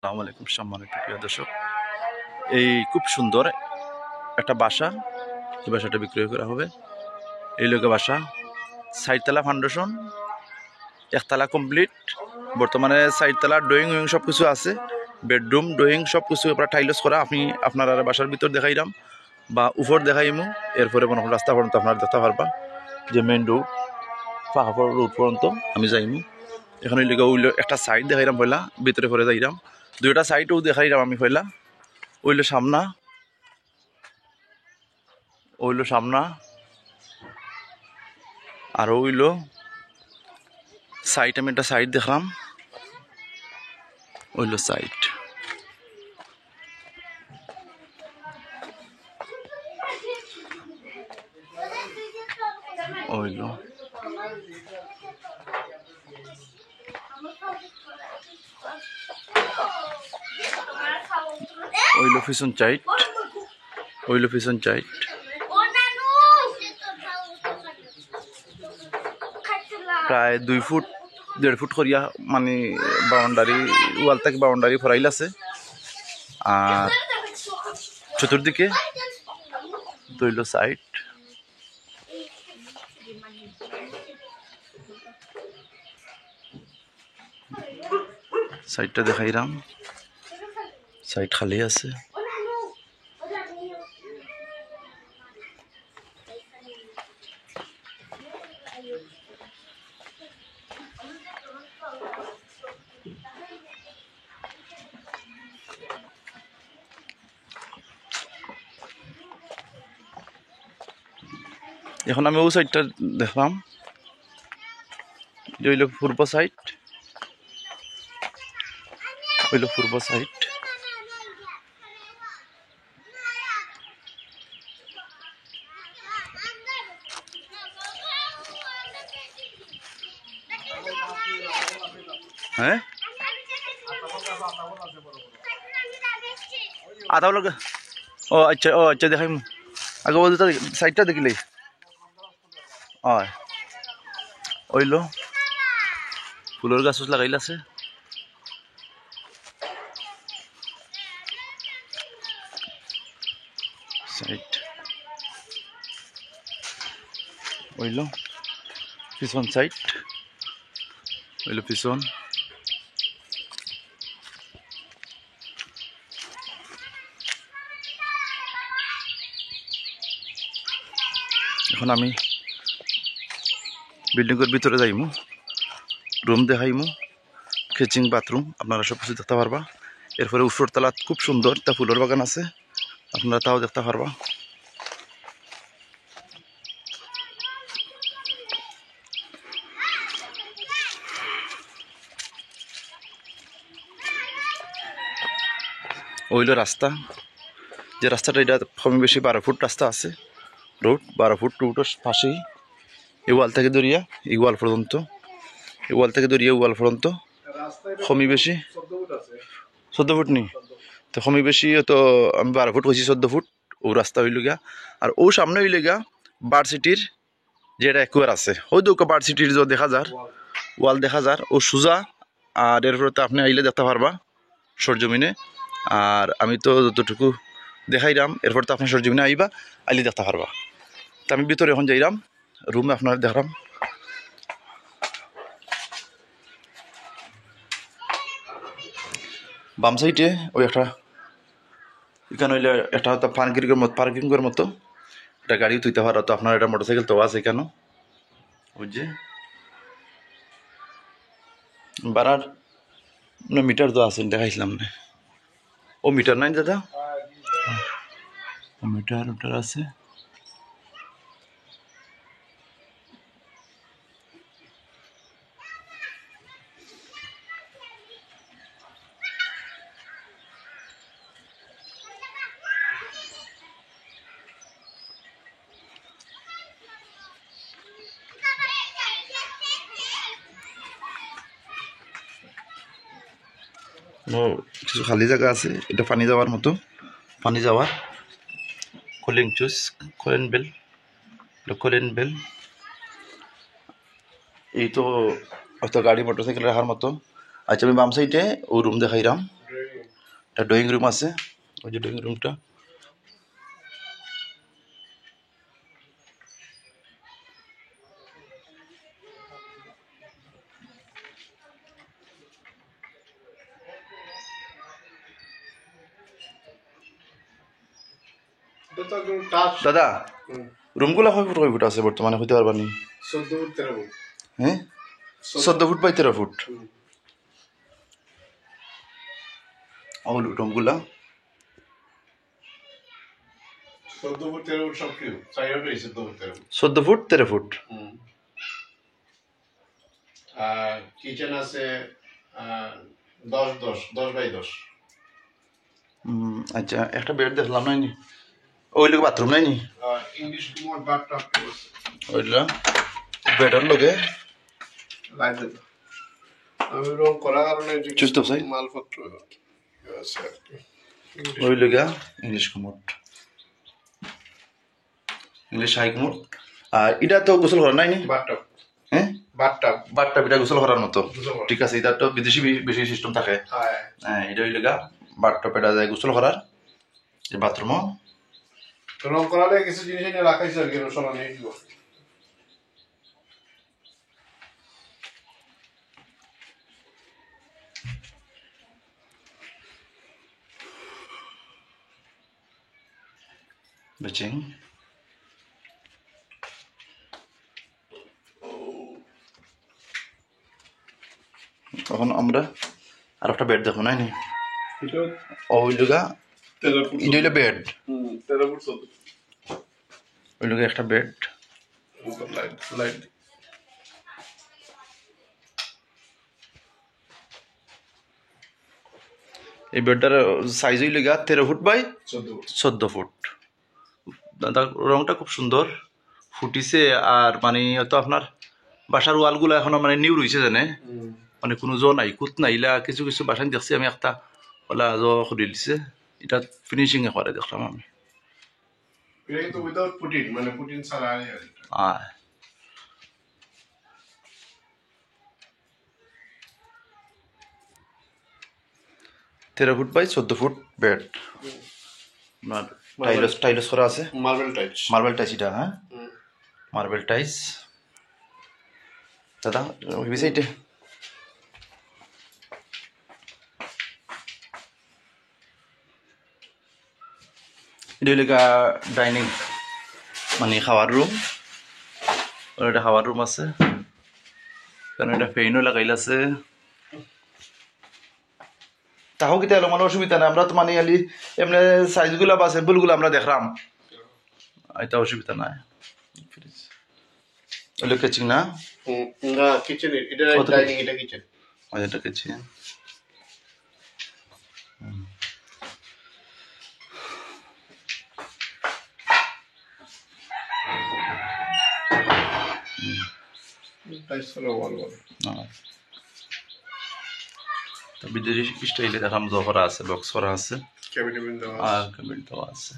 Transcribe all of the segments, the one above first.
আসসালামু আলাইকুম সম্মানিত প্রিয় দর্শক, এই খুব সুন্দর একটা বাসা, এই বাসাটা বিক্রয় করা হবে। এই লোকে বাসা 4 তলা ফাউন্ডেশন, 1 তলা কমপ্লিট। বর্তমানে 4 তলা ড্রয়িং উইং সব কিছু আছে, বেডরুম ড্রয়িং সব কিছু আপনার টাইলস করা। আমি আপনার বাসার ভিতর দেখাইলাম বা উপর দেখাইমু, এরপরে মনে হয় রাস্তা পর্যন্ত আপনার দেখতে পারবা যে মেইন রোড পাহাড় রোড পর্যন্ত আমি যাইমু। এখানে লিখে ওইল একটা সাইড দেখাইলাম পয়লা, ভিতরে পরে যাইলাম দুইটা সাইডও দেখাইলাম আমি পয়লা। ওইলো সামনা আর ওইলো সাইড, আমি একটা সাইড দেখলাম, ওইলো সাইড। ওইলো ওইলো পিছন সাইড, ওইলো পিছন সাইড। প্রায় 2 ফুট 1.5 ফুট করিয়া মানে বাউন্ডারি, ওয়াল থেকে বাউন্ডারি ফরাইল আছে। আর চতুর্দিকে দুইলো সাইড। সাইডটা দেখাইলাম, সাইড খালি আছে। এখন আমি ও সাইডটা দেখলাম, যে হইল পূর্ব সাইড, হইল পূর্ব সাইড। হ্যাঁ আধা লোক, ও আচ্ছা দেখাই আগে বলতে সাইডটা দেখিলে হয়। ওইলো ফুলের গাছ লাগাইল আছে। সাইড ওইলো পিছন সাইড, ওইলো পিছন। এখন আমি বিল্ডিংয়ের ভিতরে যাইমু, রুম দেখাইমু, কিচেন বাথরুম আপনারা সব কিছু দেখতে পারবা। এরপরে উপর তলাত খুব সুন্দর তা ফুলের বাগান আছে, আপনারা তাও দেখতে পারবা। ওইলো রাস্তা, যে রাস্তাটা এটা কমই বেশি 12 ফুট রাস্তা আছে, রোড 12 ফুট রোডের পাশেই। এই ওয়াল থেকে দরিয়া এই ওয়াল পর্যন্ত, এই ওয়াল থেকে দরিয়া ওয়াল পর্যন্ত কমই বেশি 14 ফুট নি, তো কমই বেশি তো আমি 12 ফুট কইছি, 14 ফুট ও রাস্তা হইল গিয়া। আর ও সামনে হইলে গিয়া ভার্সিটির যেটা একবার আছে, ওই দুটো ভার্সিটির যে দেখা যার ওয়াল দেখা যার ও সোজা। আর এরপরে তো আপনি আইলে দেখতে পারবা সরজমিনে। আর আমি তো যতটুকু দেখাইলাম, এরপর তো আপনি সরজমিনে আইবা, আইলে দেখতে পারবা। তো আমি ভিতরে এখন যাইলাম, রুমে আপনার দেখলাম। বাম সাইডে ওই একটা এখানে হইলে একটা হয়তো পার্কিংয়ের মতো একটা গাড়ি তুইতে পারো। তো আপনার এটা মোটরসাইকেল তো আছে কেন বুঝছে বাড়ার মিটার তো আছে, দেখাইছিলাম না। ও মিটার নাই দাদা, মিটার ওটার আছে। কিছু খালি জায়গা আছে, এটা পানি যাওয়ার মতো, পানি যাওয়ার কলিং চুজ কলেন বেল। এই তো হয়তো গাড়ি মোটরসাইকেল রাখার মতো। আচ্ছা আমি বাম সাইডে ও রুম দেখাইলাম, একটা ড্রয়িং রুম আছে, ওই যে ড্রয়িং রুমটা। দাদা রুমগুলা কয় ফুট আছে বর্তমানে হইতে পারবানি? 14 ফুট 13 ফুট। হ্যাঁ 14 ফুট বাই 13 ফুট রুমগুলা। 14 ফুট 13 ফুট সব কিউ সাইড হইছে 14 ফুট 13 ফুট। কিচেন আছে 10 10 10 বাই 10। আচ্ছা একটা বেড দেখলাম নাই নি, ওই লোক বাথরুম নাই নি? ইংলিশ কুমার বাথটব আছে ওইলা বেডের লগে লাইট দে। আমি রং করার কারণে চুস্ত চাই মালপত্র আছে। ওই লগা ইংলিশ কুমোট, ইংলিশ হাই কুমোট। আর এটা তো গোসল করার নাই নি? বাথটব। হ্যাঁ বাথটব বাথটব এটা গোসল করার মতো, ঠিক আছে। এটা তো বিদেশি বেশি সিস্টেম থাকে। হ্যাঁ এটা ওই লগা বাথটব, এটা যায় গোসল করার। যে বাথরুমও রং করালে কিছু জিনিস এনে রাখাইছে আর কি, রসনা নিয়ে দিব। বেচিং তখন আমরা আর একটা বেড দেখো নাই নি? ওই লগা এটা হইলো বেড, 13 ফুট 14। ওই লগা একটা বেড। লাইট লাইট এই বেডটার সাইজ হইল গা 13 ফুট বাই 14 ফুট। দাদা রংটা খুব সুন্দর ফুটিছে। আর মানে হয়তো আপনার বাসার ওয়ালগুলো এখনো মানে নিউ রয়েছে জানে, মানে কোনো জো নাই কুত নাইলা। কিছু কিছু বাসায় দেখছি আমি একটা ওলা জো করে দিছে, এটা ফিনিশিং এ করে দেখলাম আমি। এটা কিন্তু উইদাউট পুটিন, মানে পুটিন ছাড়া আর এটা। 13 foot by 14 foot bed. Tiles tiles করা আছে, মার্বেল টাইলস। মার্বেল টাইস এটা। হ্যাঁ মার্বেল টাইস। দাদা ওই সাইডে এটা হইলে ডাইনিং মানে খাওয়ার রুম। এটা খাওয়ার রুম আছে, কারণ এটা ফেইনও লাগাইল আছে। তাও কিতা এলো মানে অসুবিধা নাই, আমরা তো মানে খালি এমনি সাইজগুলা বা স্যাম্পলগুলো আমরা দেখলাম, এটা অসুবিধা নাই। ওইলো কিচেন না? না কিচেন, এটা ডাইনিং, এটা কিচেন। এটা কিচেন। টাইলস করা ওয়াল ওয়াল। তো বিদেশি স্টাইলে দেখাম, জো করা আছে, বক্স করা আছে, ক্যাবিনেট দেওয়া আর ক্যাবিনেট দেওয়া আছে।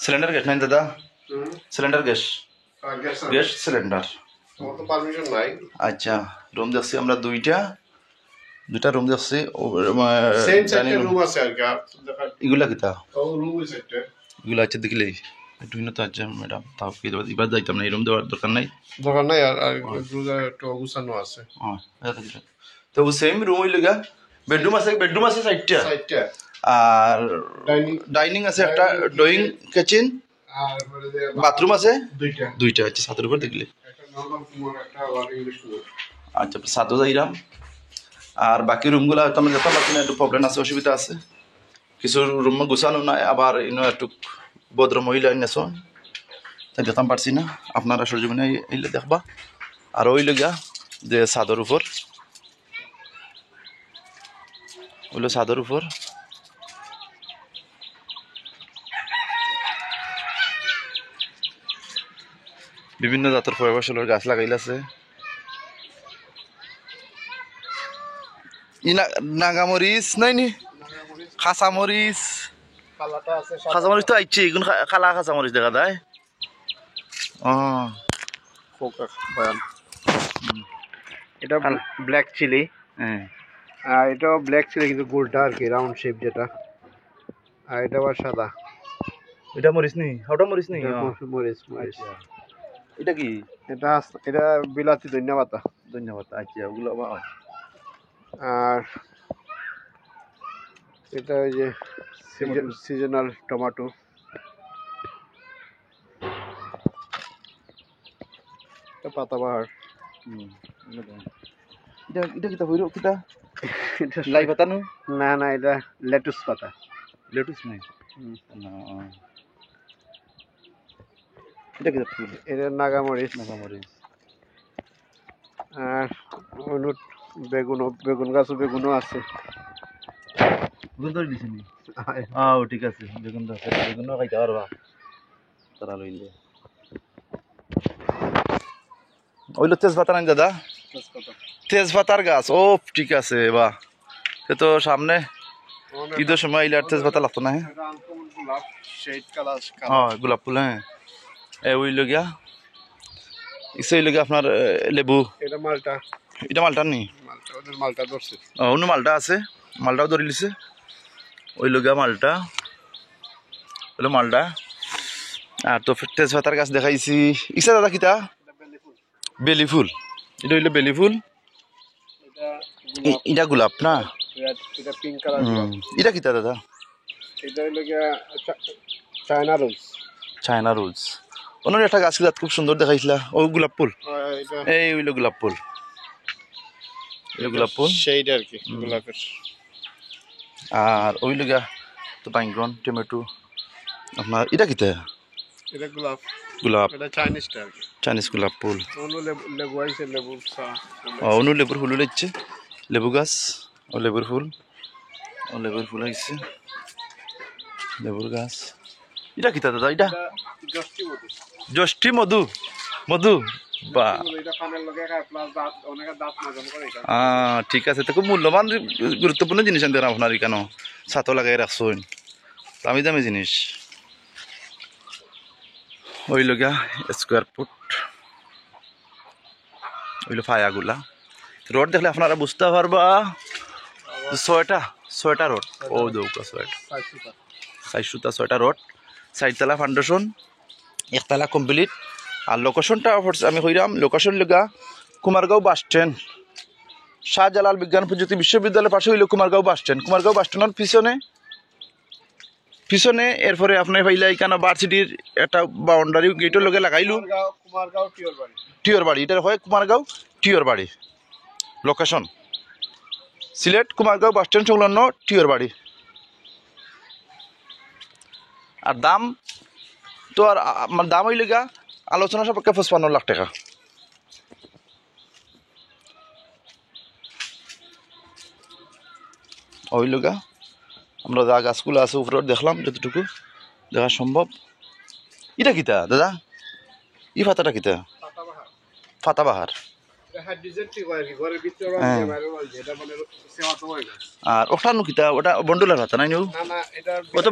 সিলিন্ডার গ্যাস নাই দাদা? সিলিন্ডার গ্যাস, গ্যাস সিলিন্ডার তো পারমিশন নাই। আচ্ছা রুম দেখছি আমরা দুইটা রুম দেখছি। সেম সাইডে রুম আছে আর কি। এগুলা কিতা? ও রুম আছে একটা, এগুলা আছে দেখলেই একটু তো আছে ম্যাডাম। তাও কি এবার যাইতাম না, এই রুম দেওয়ার দরকার নাই, দরকার নাই। আর রুজা একটু গুছানো আছে। তো সেম রুম হইল গা। বেডরুম আছে, বেডরুম আছে চারটা, আর ডাইনিং আছে একটা, ড্রয়িং কিচেন, আর বাথরুম আছে দুইটা। আচ্ছা ছাদের উপর দেখলে। একটা নরমাল কুমার, একটা আর ইংলিশ কুমার। আচ্ছা ছাদও যাইরাম। আর বাকি রুমগুলো হয়তো আমরা যেতে পারছি না, একটু প্রবলেম আছে, অসুবিধা আছে। কিছু রুম গুছানো নাই, আবার ইনো একটু ভদ্র মহিলা নেছ, তাই যেতাম পারছি না। আপনারা সরজমিনে আইলে দেখবা। আর ওই লগা যে ছাদের উপর, ওইলো ছাদের উপর বিভিন্ন জাতের ফলের গাছ লাগাইল আছে। নাগামরিচ নাই নি? কাঁচামরিচ, কালাটা আছে কাঁচামরিচ তো আইছি এগুন খালা কাঁচামরিচ দেখা যায় ফোকা বয়ান এটা ব্ল্যাক চিলি হ্যাঁ আর এটাও ব্ল্যাক চিলি কিন্তু গোলটা আর কি রাউন্ড শেপ যেটা আর এটা আবার সাদা এটা মরিচ নি হাওটা মরিচ নি মরিচ মরিচ এটা কি এটা এটা বিলাতি ধনিয়া পাতা ধন্যবাদ আচ্ছা ওগুলো আর এটা ওই যে সিজনাল টমেটো এটা পাতাবাহার এটা এটা কিটা হইরো কিটা লাই পাতা নু না না এটা লেটুস পাতা লেটুস নাই না এটা কিটা ফুল এটা নাগামরিচ নাগামরিচ আর হলুদ বেগুন গাছও বেগুনও আছে বেগুন ধরে দিছি নি ঠিক আছে বেগুন ধরে বেগুনও খাইতে পারবা তারা লইলে ওইলো তেজপাতা নাই দাদা তেজপাতার গাছ ও ঠিক আছে বাহ সে তো সামনে ঈদের সময় আইলে আর তেজপাতা লাগতো না হ্যাঁ গোলাপ ফুল হ্যাঁ ওই লগিয়া ইসে লগিয়া আপনার লেবু এটা মালটা এটা মালটার নি মালটা ধরছে অন্য মালটা আছে মালটাও ধরে লিছে ওই লগিয়া মালটা হলো মালটা আর তো তেজপাতার গাছ দেখাইছি ইসা দাদা কিতা বেলি ফুল এটা হইলো বেলি ফুল এটা গোলাপ না এটা পিঙ্ক কালার এটা কিতা দাদা এটা হইলো চায়না রোজ চায়না রোজ অন্য একটা গাছ কিনা খুব সুন্দর দেখাইছিলা ও গোলাপ ফুল এই হইলো গোলাপ ফুল এটা গোলাপ ফুল সেইটা আর কি গোলাপের আর ওই লগা তো বাইঙ্গন টমেটো আপনার এটা কিতা এটা গোলাপ গোলাপ এটা চাইনিজটা আর কি চাইনিজ গোলাপ ফুল অন্য লেবু আইছে লেবুর চা অন্য লেবুর ফুল উঠছে লেবু গাছ ও লেবুর ফুল আইছে লেবুর গাছ এটা কিতা দাদা এটা জ্যৈষ্ঠী মধু মধু বা ঠিক আছে তো খুব মূল্যবান গুরুত্বপূর্ণ জিনিস আনতে আপনার কেন ছাতো লাগাই রাখছেন দামি দামি জিনিস ওই লগা স্কোয়ার ফুট ওইলো ফায়াগুলা রোড দেখলে আপনারা বুঝতে পারবা ছয়টা রোড ও দৌকা ছয়টা রোড 4তলা ফাউন্ডেশন 1তলা কমপ্লিট আর লোকেশনটা আমি কইরাম লোকেশন লগা কুমারগাঁও বাস স্ট্যান্ড শাহজালাল বিজ্ঞান প্রযুক্তি বিশ্ববিদ্যালয়ের পাশে হইল কুমারগাঁও বাস স্ট্যান্ডের পিছনে এরপরে আপনি পাইলা এখানে ভার্সিটির একটা বাউন্ডারি গেটের লগে লাগাইলো টিওর বাড়ি এটা হয় কুমারগাঁও টিওর বাড়ি location Sylhet Kumargaon bus stand সংলগ্ন টিওর বাড়ি আর দাম তো আর দাম হইলে গা আলোচনা সাপেক্ষে 55 লাখ টাকা হইল গা আমরা যা গাছগুলো আছে উপরে দেখলাম যতটুকু দেখা সম্ভব এটা কিতা দাদা ই পাতাটা কিতা পাতাবাহার আর ওটা কিতা ওটা বন্ডুলার পাতা নাই ও তো